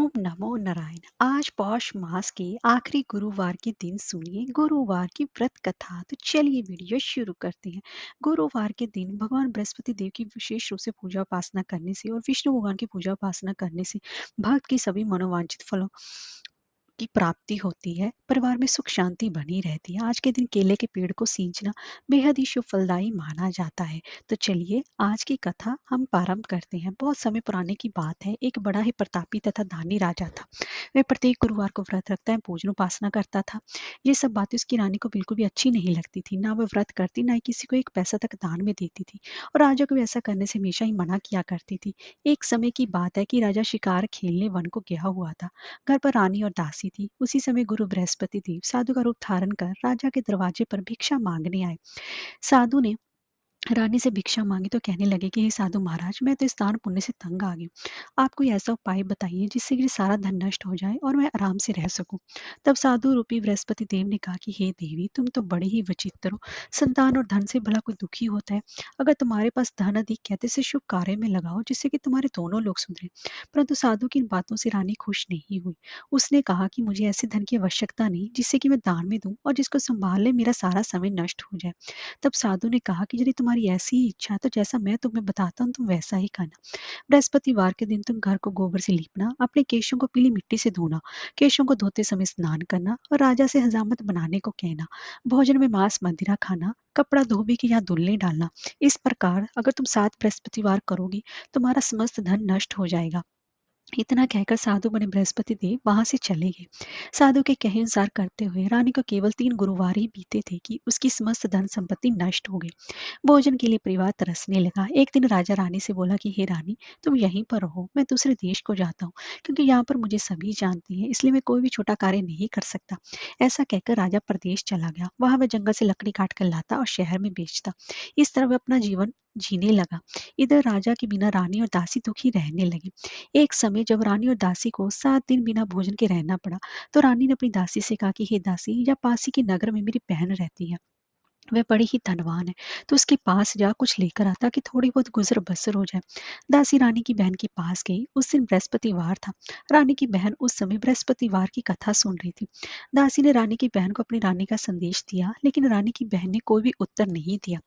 ओम नमो नारायण। आज पौष मास के आखिरी गुरुवार के दिन सुनिए गुरुवार की व्रत कथा। तो चलिए वीडियो शुरू करते हैं। गुरुवार के दिन भगवान बृहस्पति देव की विशेष रूप से पूजा उपासना करने से और विष्णु भगवान की पूजा उपासना करने से भक्त की सभी मनोवांछित फलों की प्राप्ति होती है। परिवार में सुख शांति बनी रहती है। आज के दिन केले के पेड़ को सींचना बेहद ही शुभ फलदायी माना जाता है। तो चलिए आज की कथा हम प्रारंभ करते हैं। बहुत समय पुराने की बात है। एक बड़ा ही प्रतापी तथा दानी राजा था। वह प्रत्येक गुरुवार को व्रत रखता है, पूजन उपासना करता था। ये सब बातें उसकी रानी को बिल्कुल भी अच्छी नहीं लगती थी। ना वह व्रत करती, ना ही किसी को एक पैसा तक दान में देती थी और राजा को भी ऐसा करने से हमेशा ही मना किया करती थी। एक समय की बात है कि राजा शिकार खेलने वन को गया हुआ था। घर पर रानी और दासी थी। उसी समय गुरु बृहस्पति देव साधु का रूप धारण कर राजा के दरवाजे पर भिक्षा मांगने आए। साधु ने रानी से भिक्षा मांगी तो कहने लगे कि हे साधु महाराज, मैं तो इस दान पुण्य से तंग आ गई हूँ। आप कोई ऐसा उपाय बताइए जिससे कि सारा धन नष्ट हो जाए और मैं आराम से रह सकूं। तब साधु रूपी बृहस्पति देव ने कहा कि हे देवी, तुम तो बड़ी ही विचित्र हो। संतान और धन से भला कोई दुखी होता है? अगर तुम्हारे पास धन अधिक है तो इसे शुभ कार्य में लगाओ जिससे कि तुम्हारे दोनों लोग सुधरे। परंतु साधु की इन बातों से रानी खुश नहीं हुई। उसने कहा कि मुझे ऐसे धन की आवश्यकता नहीं जिससे कि मैं दान में दूं और जिसको संभालने मेरा सारा समय नष्ट हो जाए। तब साधु ने कहा कि यदि तुम्हारी ऐसी ही इच्छा है तो जैसा मैं तुम्हें बताता हूँ तुम वैसा ही करना। बृहस्पतिवार के दिन तुम घर को गोबर से लीपना, अपने केशों को पीली मिट्टी से धोना, केशों को धोते समय स्नान करना और राजा से हजामत बनाने को कहना। भोजन में मांस मदिरा खाना, कपड़ा धोबी के यहाँ धुलने डालना। इस प्रकार अगर तुम 7 बृहस्पतिवार करोगी, तुम्हारा समस्त धन नष्ट हो जाएगा। इतना कहकर साधु बने बृहस्पति देव वहां से चले गए। साधु के कहे अनुसार करते हुए रानी को केवल 3 गुरुवार ही बीते थे कि उसकी समस्त धन संपत्ति नष्ट हो गई। भोजन के लिए परिवार तरसने लगा। एक दिन राजा रानी से बोला कि हे रानी, तुम यहीं पर रहो, मैं दूसरे देश को जाता हूँ, क्योंकि यहाँ पर मुझे सभी जानते हैं, इसलिए मैं कोई भी छोटा कार्य नहीं कर सकता। ऐसा कहकर राजा प्रदेश चला गया। वहां वह जंगल से लकड़ी काट कर लाता और शहर में बेचता। इस तरह वह अपना जीवन जीने लगा। इधर राजा के बिना रानी और दासी दुखी रहने लगी। एक समय जब रानी और दासी को 7 दिन बिना भोजन के रहना पड़ा, तो रानी ने अपनी दासी से कहा कि हे दासी, या पास ही के नगर में मेरी बहन रहती है, वह बड़ी ही धनवान है, तो उसके पास जा कुछ लेकर आता कि थोड़ी बहुत गुजर बसर हो जाए। दासी रानी की बहन के पास गई। उस दिन बृहस्पतिवार था। रानी की बहन उस समय बृहस्पतिवार की कथा सुन रही थी। दासी ने रानी की बहन को अपनी रानी का संदेश दिया, लेकिन रानी की बहन ने कोई भी उत्तर नहीं दिया।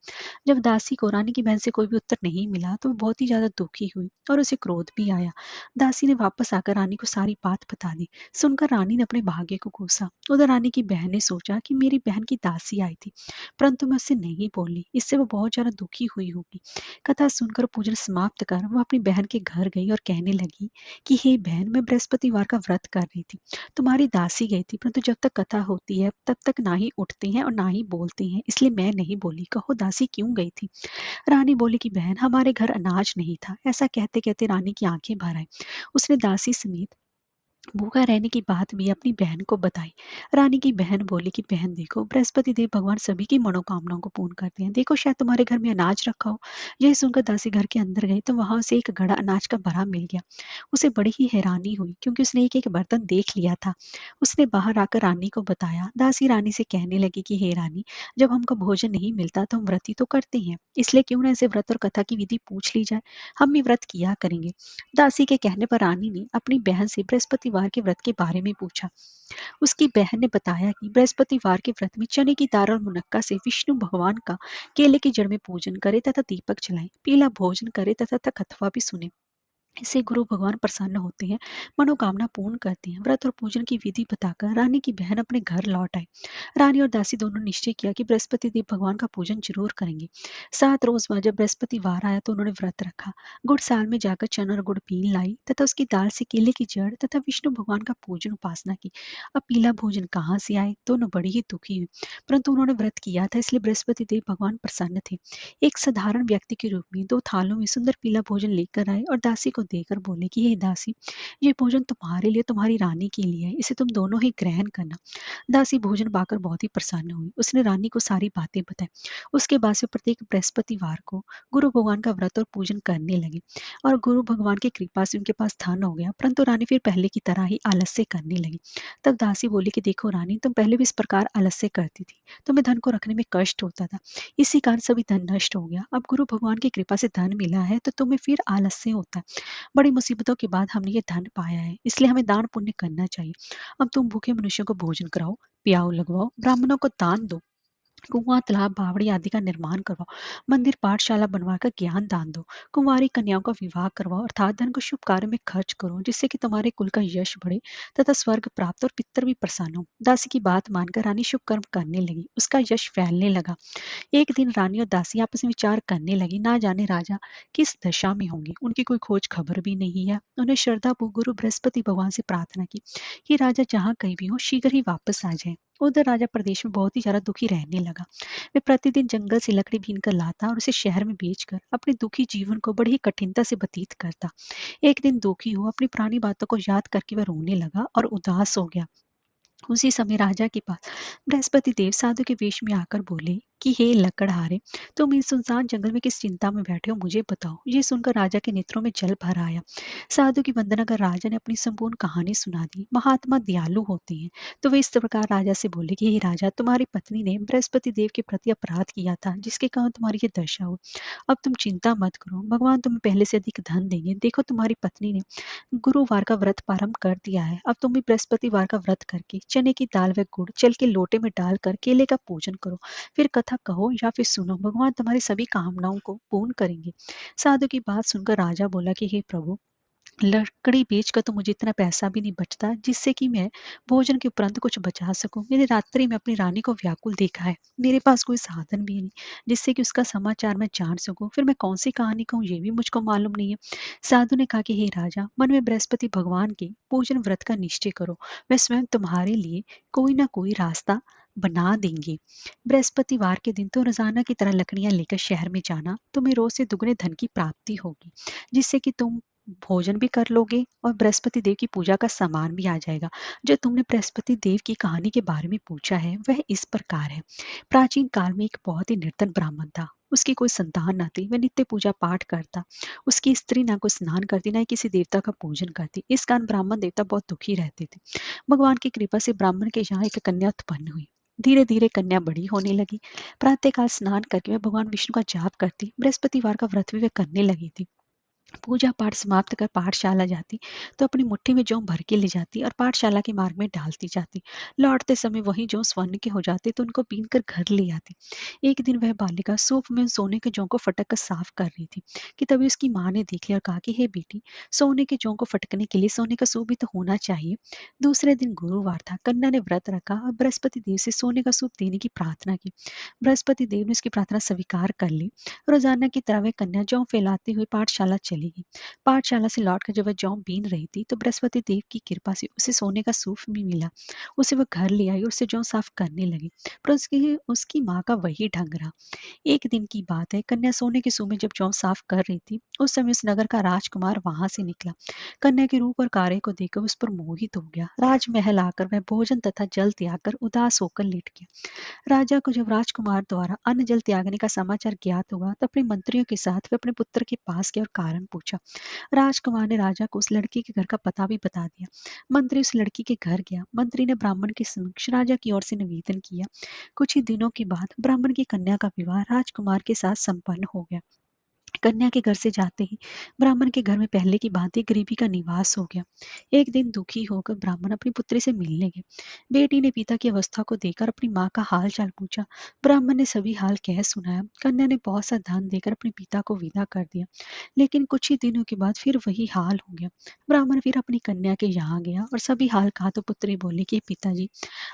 जब दासी को रानी की बहन से कोई भी उत्तर नहीं मिला तो वो बहुत ही ज्यादा दुखी हुई और उसे क्रोध भी आया। दासी ने वापस आकर रानी को सारी बात बता दी। सुनकर रानी ने अपने भाग्य को कोसा। उधर रानी की बहन ने सोचा कि मेरी बहन की दासी आई थी, परंतु मैं उससे नहीं बोली, इससे वो बहुत ज्यादा दुखी हुई होगी। कथा सुनकर पूजन समाप्त कर वो अपनी बहन के घर गई और कहने लगी कि हे बहन, मैं बृहस्पतिवार का व्रत कर रही थी। तुम्हारी दासी गई थी, परंतु जब तक कथा होती है तब तक ना ही उठते हैं और ना ही बोलते हैं, इसलिए मैं नहीं बोली। कहो दासी क्यों गई थी? रानी बोली कि बहन, हमारे घर अनाज नहीं था। ऐसा कहते कहते रानी की आंखें भर आई। उसने दासी समेत भूखा रहने की बात भी अपनी बहन को बताई। रानी की बहन बोली कि बहन देखो, बृहस्पति देव भगवान सभी की मनोकामनाओं को पूर्ण करते हैं। देखो शायद तुम्हारे घर में अनाज रखा हो। यह सुनकर दासी घर के अंदर गई तो वहां से एक घड़ा अनाज का भरा मिल गया। उसे बड़ी ही हैरानी हुई क्योंकि उसने एक एक बर्तन देख लिया था। उसने बाहर आकर रानी को बताया। दासी रानी से कहने लगी कि हे रानी, जब हमको भोजन नहीं मिलता तो हम व्रत ही तो करते हैं, इसलिए क्यों ना ऐसे व्रत और कथा की विधि पूछ ली जाए। हम भी व्रत किया करेंगे। दासी के कहने पर रानी ने अपनी बहन से बृहस्पतिवार के व्रत के बारे में पूछा। उसकी बहन ने बताया कि बृहस्पतिवार के व्रत में चने की दाल और मुनक्का से विष्णु भगवान का केले की जड़ में पूजन करे तथा दीपक जलाए, पीला भोजन करे तथा कथवा भी सुने। इससे गुरु भगवान प्रसन्न होते हैं, मनोकामना पूर्ण करते हैं। व्रत और पूजन की विधि बताकर रानी की बहन अपने घर लौट आई। रानी और दासी दोनों निश्चय किया कि बृहस्पति देव भगवान का पूजन जरूर करेंगे। 7 रोज बाद जब बृहस्पतिवार आया तो उन्होंने व्रत रखा। गुड़ साल में जाकर चना और गुड़ पीन लाई तथा उसकी दाल से केले की जड़ तथा विष्णु भगवान का पूजन उपासना की। अब पीला भोजन कहाँ से आए? दोनों बड़ी ही दुखी हुई, परंतु उन्होंने व्रत किया था इसलिए बृहस्पति देव भगवान प्रसन्न थे। एक साधारण व्यक्ति के रूप में 2 थालों में सुंदर पीला भोजन लेकर आए और दासी को देकर बोले कि हे दासी, ये भोजन तुम्हारे लिए, तुम्हारी रानी के लिए है, इसे तुम दोनों ही ग्रहण करना। दासी भोजन पाकर बहुत ही प्रसन्न हुई। उसने रानी को सारी बातें बताई। उसके बाद से प्रत्येक बृहस्पतिवार को गुरु भगवान का व्रत और पूजन करने लगे और गुरु भगवान की कृपा से उनके पास धन हो गया, परंतु रानी फिर पहले की तरह ही आलस्य करने लगी। तब दासी बोली कि देखो रानी, तुम पहले भी इस प्रकार आलस्य करती थी, तुम्हें धन को रखने में कष्ट होता था, इसी कारण सभी धन नष्ट हो गया। अब गुरु भगवान की कृपा से धन मिला है तो तुम्हें फिर आलस्य होता है। बड़ी मुसीबतों के बाद हमने ये धन पाया है, इसलिए हमें दान पुण्य करना चाहिए। अब तुम भूखे मनुष्यों को भोजन कराओ, प्याऊ लगवाओ, ब्राह्मणों को दान दो, कुआं तालाब बावड़ी आदि का निर्माण करवाओ, मंदिर पाठशाला बनवाकर ज्ञान दान दो, कुंवारी कन्याओं का विवाह करवाओ, अर्थात धन को शुभ कार्य में खर्च करो, जिससे कि तुम्हारे कुल का यश बढ़े तथा स्वर्ग प्राप्त और पितर भी प्रसन्न हो। दासी की बात मानकर रानी शुभ कर्म करने लगी, उसका यश फैलने लगा। एक दिन रानी और दासी आपस में विचार करने लगी, ना जाने राजा किस दशा में होंगे, उनकी कोई खोज खबर भी नहीं है। उन्हें श्रद्धा पूर्वक गुरु बृहस्पति भगवान से प्रार्थना की कि राजा जहाँ कहीं भी हो शीघ्र ही वापस आ जाए। उधर राजा प्रदेश में बहुत ही ज्यादा दुखी रहने लगा। वह प्रतिदिन जंगल से लकड़ी बीन कर लाता और उसे शहर में बेचकर अपने दुखी जीवन को बड़ी ही कठिनता से व्यतीत करता। एक दिन दुखी हो अपनी पुरानी बातों को याद करके वह रोने लगा और उदास हो गया। उसी समय राजा के पास बृहस्पति देव साधु के वेश में आकर बोले कि हे लकड़हारे, तुम इस सुनसान जंगल में किस चिंता में बैठे हो, मुझे बताओ। ये सुनकर राजा के नेत्रों में जल भर आया। साधु की वंदना कर राजा ने अपनी संपूर्ण कहानी सुना दी। महात्मा दयालु होते हैं, तो वे इस प्रकार राजा से बोले कि हे राजा, तुम्हारी पत्नी ने बृहस्पति देव के प्रति अपराध किया था, जिसके कारण तुम्हारी ये दशा हुई। अब तुम चिंता मत करो, भगवान तुम्हें पहले से अधिक धन देंगे। देखो, तुम्हारी पत्नी ने गुरुवार का व्रत प्रारंभ कर दिया है। अब तुम भी बृहस्पतिवार का व्रत करके चने की दाल व गुड़ जल के लोटे में डालकर केले का पूजन करो, फिर कथा कहो या फिर सुनो, भगवान तुम्हारी सभी कामनाओं को पूर्ण करेंगे। साधु की बात सुनकर राजा बोला कि हे प्रभु, लकड़ी बेचकर तो मुझे इतना पैसा भी नहीं बचता जिससे कि मैं भोजन के उपरांत कुछ बचा सकूं। मैंने रात्रि में अपनी रानी को व्याकुल देखा है, मेरे पास कोई साधन भी नहीं जिससे कि उसका समाचार मैं जान सकूं। फिर मैं कौन सी कहानी कहूँ ये भी मुझको मालूम नहीं है। साधु ने कहा कि हे राजा, मन में बृहस्पति भगवान के पूजन व्रत का निश्चय करो, वह स्वयं तुम्हारे लिए कोई ना कोई रास्ता बना देंगे। बृहस्पतिवार के दिन तो रोजाना की तरह लकड़ियां लेकर शहर में जाना, तुम्हें रोज से दुगने धन की प्राप्ति होगी, जिससे कि तुम भोजन भी कर लोगे और बृहस्पति देव की पूजा का सामान भी आ जाएगा। जो तुमने बृहस्पति देव की कहानी के बारे में पूछा है वह इस प्रकार है। प्राचीन काल में एक बहुत ही निर्धन ब्राह्मण था। उसकी कोई संतान न थी। वह नित्य पूजा पाठ करता। उसकी स्त्री ना कोई स्नान करती, ना ही किसी देवता का पूजन करती। इस कारण ब्राह्मण देवता बहुत दुखी रहते थे। भगवान की कृपा से ब्राह्मण के यहाँ एक कन्या उत्पन्न हुई। धीरे धीरे कन्या बड़ी होने लगी। प्रातःकाल स्नान करके वह भगवान विष्णु का जाप करती। बृहस्पतिवार का व्रत भी वह करने लगी थी। पूजा पाठ समाप्त कर पाठशाला जाती तो अपनी मुट्ठी में जौ भर के ले जाती और पाठशाला के मार्ग में डालती जाती। लौटते समय वही जौ स्वर्ण के हो जाते तो उनको बीन कर घर ले आती। एक दिन वह बालिका सूप में सोने के जौ को फटक कर साफ कर रही थी कि तभी उसकी माँ ने देख लिया और कहा कि हे बेटी, सोने के जौ को फटकने के लिए सोने का सूप भी तो होना चाहिए। दूसरे दिन गुरुवार था। कन्या ने व्रत रखा और बृहस्पति देव से सोने का सूप देने की प्रार्थना की। बृहस्पति देव ने उसकी प्रार्थना स्वीकार कर ली। रोजाना की तरह वह कन्या जौ फैलाती हुई पाठशाला चली गई। पाठशाला से लौटकर जब वह जौ बीन रही थी तो बृहस्पति देव की कृपा से उसे सोने का सूप भी मिला। उसे वह घर ले आई और उसे जौ साफ करने लगी, पर उसकी उसकी माँ का वही ढंग रहा। एक दिन की बात है, कन्या सोने के सूप में जब जौ साफ कर रही थी उस समय उस नगर का राजकुमार वहां से निकला। कन्या के रूप और कार्य को देखकर उस पर मोहित हो गया। राजमहल आकर वह भोजन तथा जल त्याग कर उदास होकर लेट गया। राजा को जब राजकुमार द्वारा अन्न जल त्यागने का समाचार ज्ञात हुआ तो अपने मंत्रियों के साथ वह अपने पुत्र के पास गया और कारण पूछा। राजकुमार ने राजा को उस लड़की के घर का पता भी बता दिया। मंत्री उस लड़की के घर गया। मंत्री ने ब्राह्मण के समक्ष राजा की ओर से निवेदन किया। कुछ ही दिनों के बाद ब्राह्मण की कन्या का विवाह राजकुमार के साथ संपन्न हो गया। कन्या के घर से जाते ही ब्राह्मण के घर में पहले की भांति गरीबी का निवास हो गया। एक दिन दुखी होकर ब्राह्मण अपनी पुत्री से मिलने गए। बेटी ने पिता की अवस्था को देखकर अपनी माँ का हाल चाल पूछा। ब्राह्मण ने सभी हाल कह सुनाया। कन्या ने बहुत सा धन देकर अपने पिता को विदा कर दिया। लेकिन कुछ ही दिनों के बाद फिर वही हाल हो गया। ब्राह्मण फिर अपनी कन्या के यहाँ गया और सभी हाल कहा तो पुत्री बोली कि पिताजी,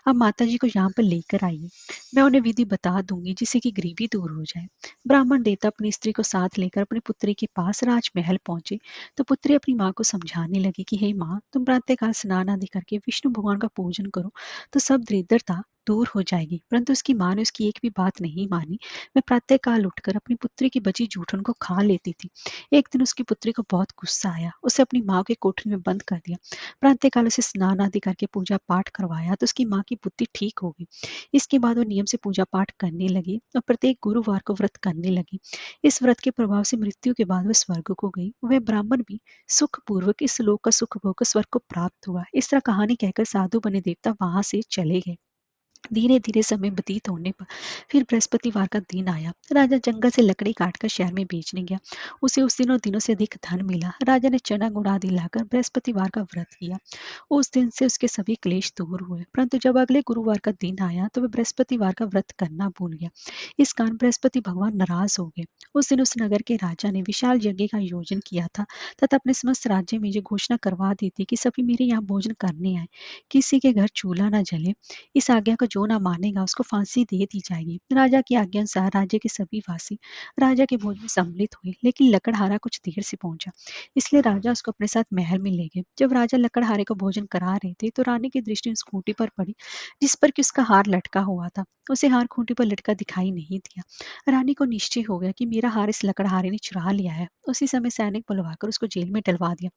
अब माता जी को यहाँ पर लेकर आइए, मैं उन्हें विधि बता दूंगी जिससे कि गरीबी दूर हो जाए। ब्राह्मण देवता अपनी स्त्री को साथ लेकर अपनी पुत्री के पास राजमहल पहुंचे तो पुत्री अपनी माँ को समझाने लगी कि हे माँ, तुम प्रातःकाल स्नान आदि करके विष्णु भगवान का पूजन करो तो सब दरिद्रता दूर हो जाएगी। परंतु उसकी माँ ने उसकी एक भी बात नहीं मानी। मैं प्रातःकाल उठकर अपनी पुत्री की बची जूठन को खा लेती थी। एक दिन उसकी पुत्री को बहुत गुस्सा आया। उसे अपनी माँ के कोठरी में बंद कर दिया। प्रातःकाल उसे स्नान आदि करके पूजा पाठ करवाया तो उसकी माँ की बुद्धि ठीक हो गई। इसके बाद वो नियम से पूजा पाठ करने लगी और प्रत्येक गुरुवार को व्रत करने लगी। इस व्रत के प्रभाव से मृत्यु के बाद वह स्वर्ग को गई। वह ब्राह्मण भी सुख पूर्वक इस लोक का सुख भोग स्वर्ग को प्राप्त हुआ। इस तरह कहानी कहकर साधु बने देवता वहां से चले गए। धीरे धीरे समय व्यतीत होने पर फिर बृहस्पतिवार का दिन आया। राजा जंगल से लकड़ी काटकर शहर में बेचने गया। उसे उस दिनों दिनों से अधिक धन मिला। राजा ने चना गुड़ आदि लाकर बृहस्पतिवार का व्रत किया। उस दिन से उसके सभी क्लेश दूर हुए। परंतु जब अगले गुरुवार का दिन आया तो वह बृहस्पतिवार का व्रत करना भूल गया। इस कारण बृहस्पति भगवान नाराज हो गए। उस दिन उस नगर के राजा ने विशाल यज्ञ का आयोजन किया था तथा अपने समस्त राज्य में ये घोषणा करवा दी थी कि सभी मेरे यहाँ भोजन करने आए, किसी के घर चूल्हा न जले। इस आज्ञा को जो ना मानेगा उसको फांसी दे दी जाएगी। राजा की आज्ञा अनुसार राज्य के सभी वासी राजा के भोज में सम्मिलित हुए, लेकिन लकड़हारा कुछ देर से पहुंचा, इसलिए राजा उसको अपने साथ महल में ले गए। जब राजा लकड़हारे को भोजन करा रहे थे तो रानी की दृष्टि उस खूंटी पर पड़ी जिस पर कि उसका हार लटका हुआ था। उसे हार खूंटी पर लटका दिखाई नहीं दिया। रानी को निश्चय हो गया कि मेरा हार इस लकड़हारे ने चुरा लिया है। उसी समय सैनिक बुलवाकर उसको जेल में डलवा दिया।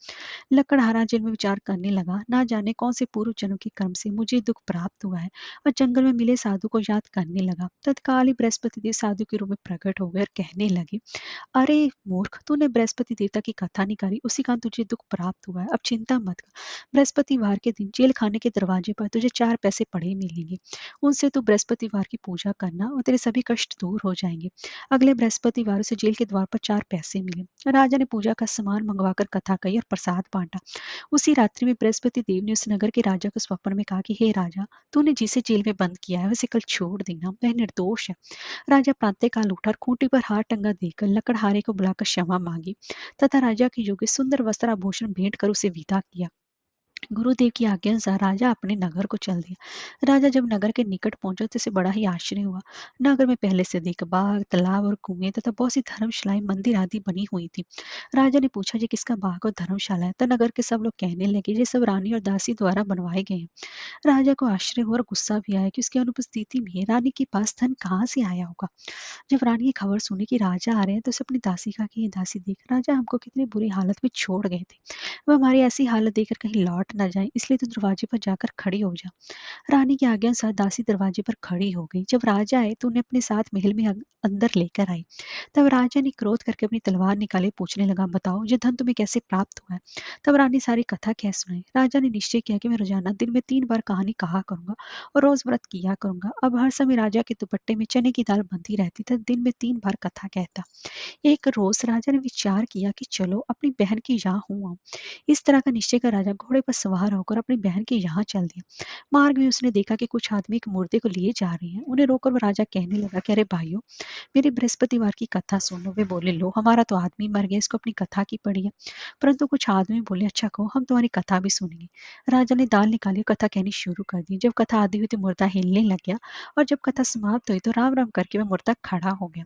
लकड़हारा जेल में विचार करने लगा, ना जाने कौन से पूर्व जन्म के कर्म से मुझे दुख प्राप्त हुआ है, और जंगल में मिले साधु को याद करने लगा। तत्काल ही बृहस्पति देव साधु के रूप में प्रकट हो गए और कहने लगे, अरे मूर्ख, तूने बृहस्पति देवता की कथा निकाली, उसी कारण तुझे दुख प्राप्त हुआ है। अब चिंता मत कर। बृहस्पतिवार के दिन जेल खाने के दरवाजे पर तुझे 4 पैसे पड़े मिलेंगे। उनसे तू बृहस्पतिवार की पूजा करना और तेरे सभी कष्ट दूर हो जाएंगे। अगले बृहस्पतिवार उसे जेल के द्वार पर 4 पैसे मिले। राजा ने पूजा का सामान मंगवाकर कथा कही और प्रसाद बांटा। उसी रात्रि में बृहस्पति देव ने उस नगर के राजा को स्वप्न में कहा कि हे राजा, तूने जिसे जेल में बंद किया है उसे कल छोड़ देना, वह निर्दोष है। राजा प्रातःकाल उठा और खूंटी पर हार टंगा देकर लकड़हारे को बुलाकर क्षमा मांगी तथा राजा के योग्य सुंदर वस्त्र आभूषण भेंट कर उसे विदा किया। गुरुदेव की आज्ञा अनुसार राजा अपने नगर को चल दिया। राजा जब नगर के निकट पहुंचा तो उसे बड़ा ही आश्चर्य हुआ। नगर में पहले से अधिक बाग, तालाब और कुएं तथा बहुत सी धर्मशालाएं, मंदिर आदि बनी हुई थी। राजा ने पूछा, ये किसका बाग और धर्मशाला है? तो नगर के सब लोग कहने लगे, ये सब रानी और दासी द्वारा बनवाए गए हैं। राजा को आश्चर्य हुआ और गुस्सा भी आया कि उसकी अनुपस्थिति में रानी के पास धन कहाँ से आया होगा। जब रानी ये खबर सुनी कि राजा आ रहे हैं तो उसे अपनी दासी कहा कि ये दासी, देख राजा हमको कितनी बुरी हालत में छोड़ गए थे। वह हमारी ऐसी हालत देखकर कहीं लौट ना जाए, इसलिए तू दरवाजे पर जाकर खड़ी हो जा। रानी की आज्ञा अनुसार दासी दरवाजे पर खड़ी हो गई। जब राजा आए तो उन्हें अपने साथ महल में अंदर लेकर आई। तब राजा ने क्रोध करके अपनी तलवार निकाले, पूछने लगा, बताओ ये धन तुम्हें कैसे प्राप्त हुआ है? तब रानी सारी कथा कह सुनाई। राजा ने निश्चय किया कि मैं रोजाना दिन में 3 बार कहानी कहा करूंगा और रोज व्रत किया करूंगा। अब हर समय राजा के दुपट्टे में चने की दाल बंधी रहती तथा दिन में 3 बार कथा कहता। एक रोज राजा ने विचार किया कि चलो अपनी बहन के यहाँ हूँ आऊं। इस तरह का निश्चय कर राजा घोड़े पर सवार होकर अपनी बहन के यहाँ चल दिया। मार्ग में उसने देखा कि कुछ आदमी एक मुर्दे को लिए जा रहे हैं। उन्हें रोककर वो राजा कहने लगा कि अरे भाइयों, मेरी बृहस्पतिवार की कथा सुनो। वे बोले, लो, हमारा तो आदमी मर गया, इसको अपनी कथा की पड़ी है। परंतु कुछ आदमी बोले, अच्छा कहो, हम तुम्हारी कथा भी सुनेंगे। राजा ने दाल निकाली, कथा कहनी शुरू कर दी। जब कथा आधी हुई तो मुर्दा हिलने लग गया, और जब कथा समाप्त हुई तो राम राम करके वह मुर्दा खड़ा हो गया।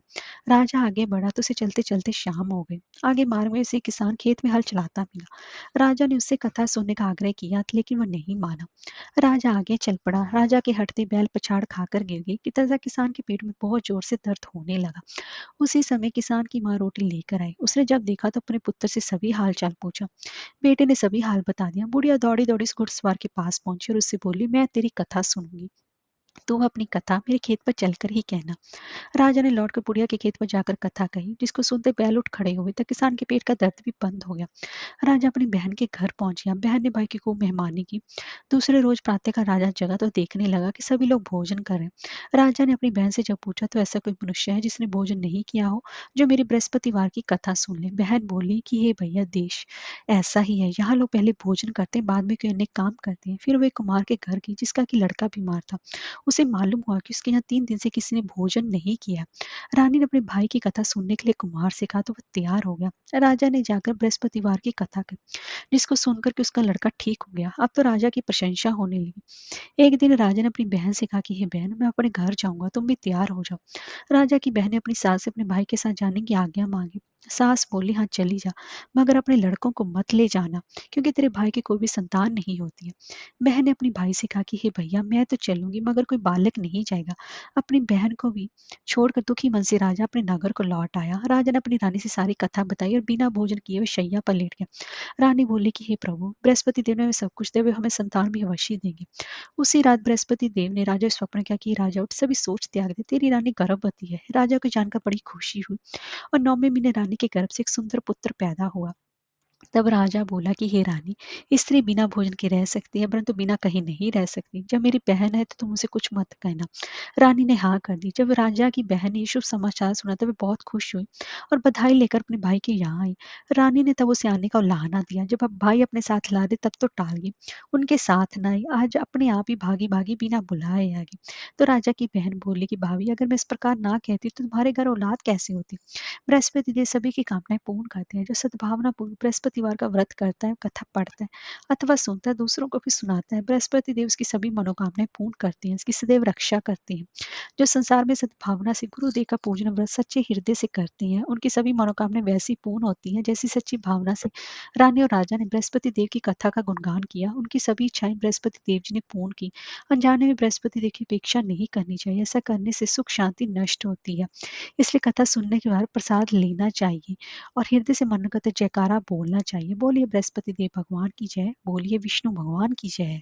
राजा आगे बढ़ा तो उसे चलते चलते शाम हो गई। आगे मार्ग में उसे किसान खेत में हल चलाता मिला। राजा ने उससे कथा सुनने का आग्रह किया, लेकिन वह नहीं माना। राजा आगे चल पड़ा। राजा के हटते बैल पछाड़ खाकर गिर गई कि तथा किसान के पेट में बहुत जोर से दर्द होने लगा। उसी समय किसान की माँ रोटी लेकर आई। उसने जब देखा तो अपने पुत्र से सभी हाल चाल पूछा। बेटे ने सभी हाल बता दिया। बुढ़िया दौड़ी दौड़ी उस घुड़सवार के पास पहुंची और उससे बोली, मैं तेरी कथा सुनूंगी, तू अपनी कथा मेरे खेत पर चलकर ही कहना। राजा ने लौटकर बुढ़िया के खेत पर जाकर कथा कही, जिसको सुनते बैल उठ खड़े हुए तक किसान के पेट का दर्द भी बंद हो गया। राजा अपनी बहन के घर पहुंच गया। बहन ने भाई की खूब मेहमानी की। दूसरे रोज प्रातः का राजा जगा तो देखने लगा कि सभी लोग भोजन कर रहे हैं। राजा ने अपनी बहन से जब पूछा तो ऐसा कोई मनुष्य है जिसने भोजन नहीं किया हो, जो मेरी बृहस्पतिवार की कथा सुन ले? बहन बोली कि हे भैया, देश ऐसा ही है। यहाँ लोग पहले भोजन करते हैं, बाद में कोई अन्य काम करते हैं। फिर वे कुमार के घर गई जिसका कि लड़का बीमार था। उसे मालूम हुआ कि उसके यहाँ 3 दिन से किसी ने भोजन नहीं किया। रानी ने अपने भाई की कथा सुनने के लिए कुम्हार से कहा तो वह तैयार हो गया। राजा ने जाकर बृहस्पतिवार की कथा की, जिसको सुनकर के उसका लड़का ठीक हो गया। अब तो राजा की प्रशंसा होने लगी। एक दिन राजा ने अपनी बहन से कहा कि हे बहन, मैं अपने घर जाऊंगा, तुम भी तैयार हो जाओ। राजा की बहन ने अपनी सास से अपने भाई के साथ जाने की आज्ञा मांगी। सास बोली, हाँ चली जा, मगर अपने लड़कों को मत ले जाना, क्योंकि तेरे भाई की कोई भी संतान नहीं होती है। बहन ने अपनी भाई से कहा कि हे भैया, मैं तो चलूंगी, मगर कोई बालक नहीं जाएगा। अपनी बहन को भी छोड़कर दुखी मन से राजा अपने नगर को लौट आया। राजा ने अपनी रानी से सारी कथा बताई और बिना भोजन किए हुए शैया पर लेट गया। रानी बोली कि हे प्रभु, बृहस्पति देव ने हमें सब कुछ दिया, वे हमें संतान भी अवश्य देंगे। उसी रात बृहस्पति देव ने राजा को स्वप्न किया कि राजा उठ, सभी सोच त्याग दे, तेरी रानी गर्भवती है। राजा को जानकर बड़ी खुशी हुई और 9वें महीने रानी के गर्भ से एक सुंदर पुत्र पैदा हुआ। तब राजा बोला कि हे रानी, स्त्री बिना भोजन के रह सकती है, परंतु बिना कहीं नहीं रह सकती। जब मेरी बहन है तो तुम उसे कुछ मत कहना। रानी ने हाँ कर दी। जब राजा की बहन ने ये शुभ समाचार सुना तब वे बहुत खुश हुई और बधाई लेकर अपने भाई के यहाँ आई। रानी ने तब उसे आने का उलाहना दिया। जब अब भाई अपने साथ ला दे तब तो टाल गई। उनके साथ न आई, आज अपने आप ही भागी भागी बिना बुलाए आ गई। तो राजा की बहन बोली कि भाभी, अगर मैं इस प्रकार ना कहती तो तुम्हारे घर औलाद कैसे होती। बृहस्पति देव सभी की कामनाएं पूर्ण करते हैं। जो सद्भावना पूर्वक बृहस्पतिवार का व्रत करता है, कथा पढ़ता है अथवा सुनता है, दूसरों को भी सुनाता है, बृहस्पति देव उसकी सभी मनोकामनाएं पूर्ण करते हैं, इसकी सदैव रक्षा करते हैं। जो संसार में सद्भावना से गुरुदेव का पूजन व्रत सच्चे हृदय से करते हैं, उनकी सभी मनोकामनाएं वैसी पूर्ण होती हैं जैसी सच्ची भावना से रानी और राजा ने बृहस्पति देव की कथा का गुणगान किया। उनकी सभी इच्छाएं बृहस्पति देव जी ने पूर्ण की। अनजाने में बृहस्पति देव की अपेक्षा नहीं करनी चाहिए। ऐसा करने से सुख शांति नष्ट होती है। इसलिए कथा सुनने के बाद प्रसाद लेना चाहिए और हृदय से मनोगत जयकारा बोलना चाहिए। बोलिए बृहस्पति देव भगवान की जय, बोलिए विष्णु भगवान की जय।